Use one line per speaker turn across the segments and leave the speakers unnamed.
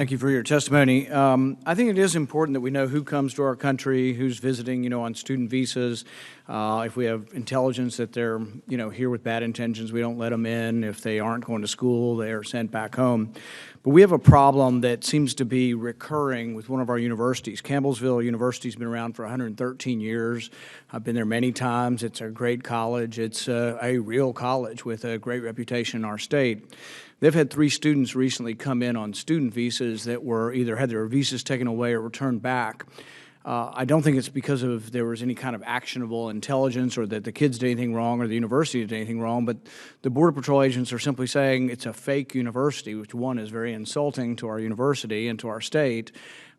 Thank you for your testimony. I think it is important that we know who comes to our country, who's visiting, on student visas. If we have intelligence that they're, here with bad intentions, we don't let them in. If they aren't going to school, they are sent back home. But we have a problem that seems to be recurring with one of our universities. Campbellsville University's been around for 113 years. I've been there many times. It's a great college. It's a real college with a great reputation in our state. They've had 3 students recently come in on student visas that were either had their visas taken away or returned back. I don't think it's because of there was any kind of actionable intelligence or that the kids did anything wrong or the university did anything wrong, but the Border Patrol agents are simply saying it's a fake university, which one is very insulting to our university and to our state.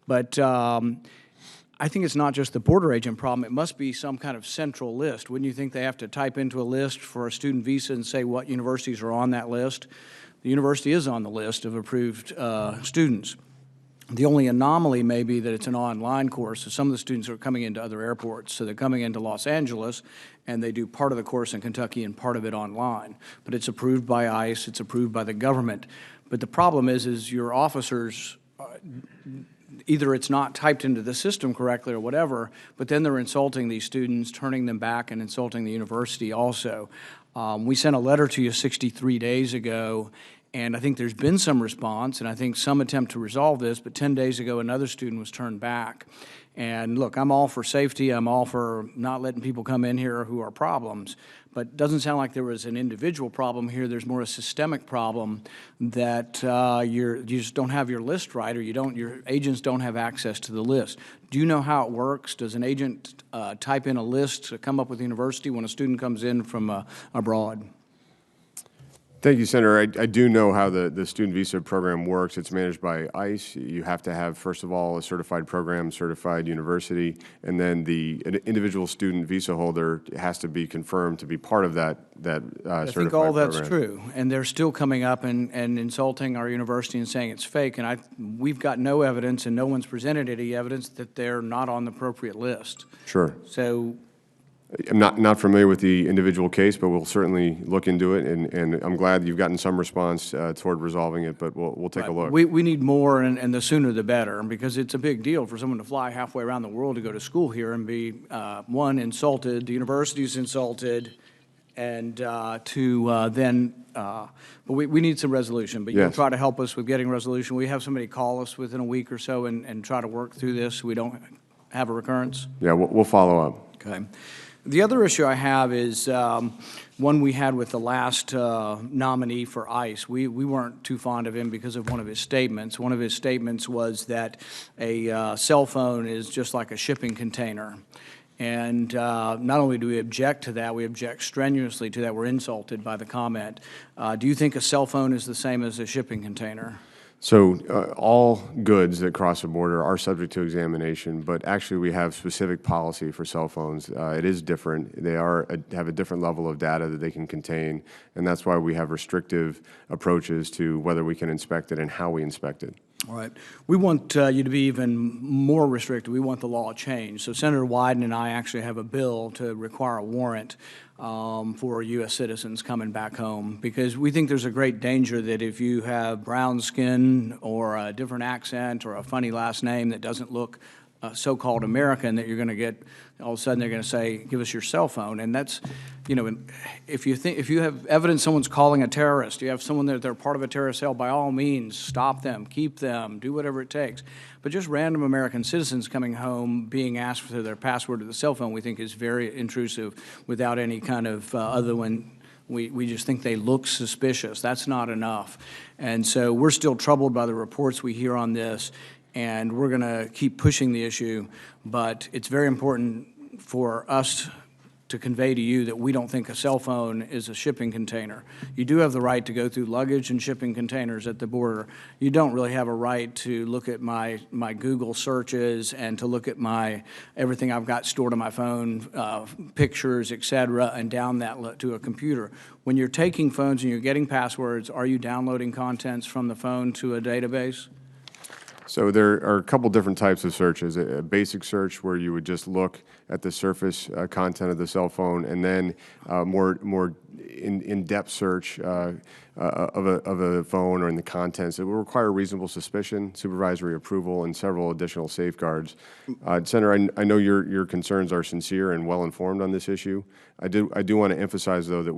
But I think it's not just the border agent problem. It must be some kind of central list. Wouldn't you think they have to type into a list for a student visa and say what universities are on that list? The university is on the list of approved students. The only anomaly may be that it's an online course, so some of the students are coming into other airports. So they're coming into Los Angeles, and they do part of the course in Kentucky and part of it online. But it's approved by ICE, it's approved by the government. But the problem is your officers, either it's not typed into the system correctly or whatever, but then they're insulting these students, turning them back, and insulting the university also. We sent a letter to you 63 days ago, and I think there's been some response, and I think some attempt to resolve this, but 10 days ago another student was turned back. And look, I'm all for safety, I'm all for not letting people come in here who are problems, but it doesn't sound like there was an individual problem here. There's more a systemic problem that you just don't have your list right, or your agents don't have access to the list. Do you know how it works? Does an agent type in a list to come up with the university when a student comes in from abroad?
Thank you, Senator. I do know how the student visa program works. It's managed by ICE. You have to have, first of all, a certified program, certified university, and then the individual student visa holder has to be confirmed to be part of that certified program.
I think all that's true, and they're still coming up and insulting our university and saying it's fake, and we've got no evidence, and no one's presented any evidence that they're not on the appropriate list.
Sure.
So
I'm not familiar with the individual case, but we'll certainly look into it, and I'm glad you've gotten some response toward resolving it, but we'll take a look.
We need more, and the sooner the better, because it's a big deal for someone to fly halfway around the world to go to school here and be, one, insulted, the university's insulted, and but we need some resolution. But you'll
Yes.
try to help us with getting resolution. We have somebody call us within a week or so and try to work through this so we don't have a recurrence?
Yeah, we'll follow up.
Okay. The other issue I have is one we had with the last nominee for ICE. We weren't too fond of him because of one of his statements. One of his statements was that a cell phone is just like a shipping container. And not only do we object to that, we object strenuously to that. We're insulted by the comment. Do you think a cell phone is the same as a shipping container?
So all goods that cross the border are subject to examination, but actually we have specific policy for cell phones. It is different. They have a different level of data that they can contain, and that's why we have restrictive approaches to whether we can inspect it and how we inspect it.
All right. We want you to be even more restricted. We want the law changed. So Senator Wyden and I actually have a bill to require a warrant for U.S. citizens coming back home, because we think there's a great danger that if you have brown skin or a different accent or a funny last name that doesn't look so-called American, that you're going to get, all of a sudden they're going to say, give us your cell phone. And that's, you know, if you have evidence someone's calling a terrorist, you have someone that they're part of a terrorist cell, by all means, stop them, keep them, do whatever it takes. But just random American citizens coming home being asked for their password to the cell phone, we think is very intrusive without any kind of other one. We just think they look suspicious. That's not enough. And so we're still troubled by the reports we hear on this, and we're going to keep pushing the issue, but it's very important for us to convey to you that we don't think a cell phone is a shipping container. You do have the right to go through luggage and shipping containers at the border. You don't really have a right to look at my Google searches and to look at everything I've got stored on my phone, pictures, et cetera, and down that to a computer. When you're taking phones and you're getting passwords, are you downloading contents from the phone to a database?
So there are a couple different types of searches. A basic search where you would just look at the surface content of the cell phone, and then more in-depth search of a phone or in the contents. It will require reasonable suspicion, supervisory approval, and several additional safeguards. Senator, I know your concerns are sincere and well-informed on this issue. I do want to emphasize, though, that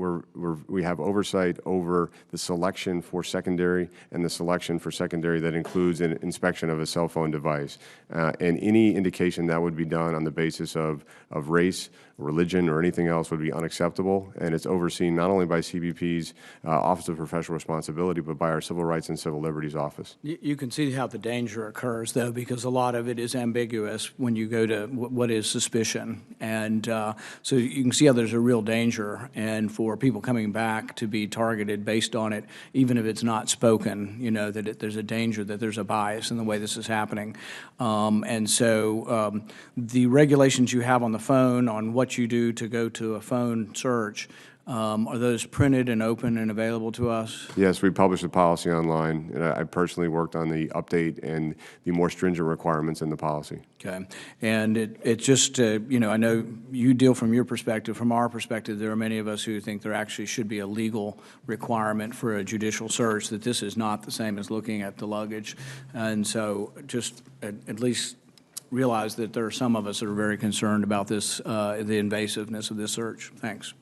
we have oversight over the selection for secondary and the selection for secondary that includes an inspection of a cell phone device. And any indication that would be done on the basis of race, religion, or anything else would be unacceptable, and it's overseen not only by CBP's Office of Professional Responsibility, but by our Civil Rights and Civil Liberties Office.
You can see how the danger occurs, though, because a lot of it is ambiguous when you go to what is suspicion. And so you can see how there's a real danger, and for people coming back to be targeted based on it, even if it's not spoken, that there's a danger that there's a bias in the way this is happening. And so the regulations you have on the phone on what you do to go to a phone search, are those printed and open and available to us?
Yes, we publish the policy online, and I personally worked on the update and the more stringent requirements in the policy.
Okay. And it just, I know you deal from your perspective. From our perspective, there are many of us who think there actually should be a legal requirement for a judicial search, that this is not the same as looking at the luggage. And so just at least realize that there are some of us that are very concerned about this, the invasiveness of this search. Thanks.